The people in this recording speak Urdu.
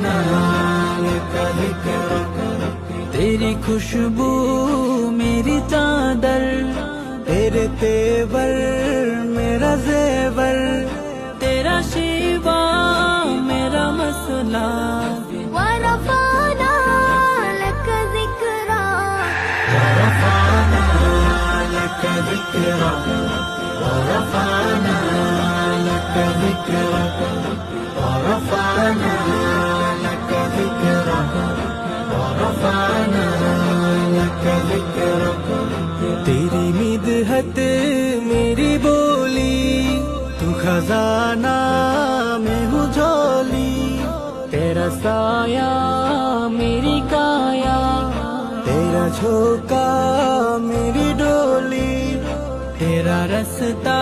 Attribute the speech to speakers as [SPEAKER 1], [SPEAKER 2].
[SPEAKER 1] ورفعنا لك ذكرك
[SPEAKER 2] تیری خوشبو میری چادر،
[SPEAKER 1] تیرے تیور میرا زیور،
[SPEAKER 2] تیرا شیوا میرا مسئلہ،
[SPEAKER 3] ورفعنا لك ذكرك
[SPEAKER 1] ورفعنا لك ذكرك ورفعنا لك ذكرك ورفعنا لك ذكرك ورفعنا لك ذكرك تیری مدحت میری بولی، تو خزانہ میں ہوں جھولی،
[SPEAKER 2] تیرا سایہ میری کایا،
[SPEAKER 1] تیرا جھوکا میری ڈولی،
[SPEAKER 2] تیرا رستہ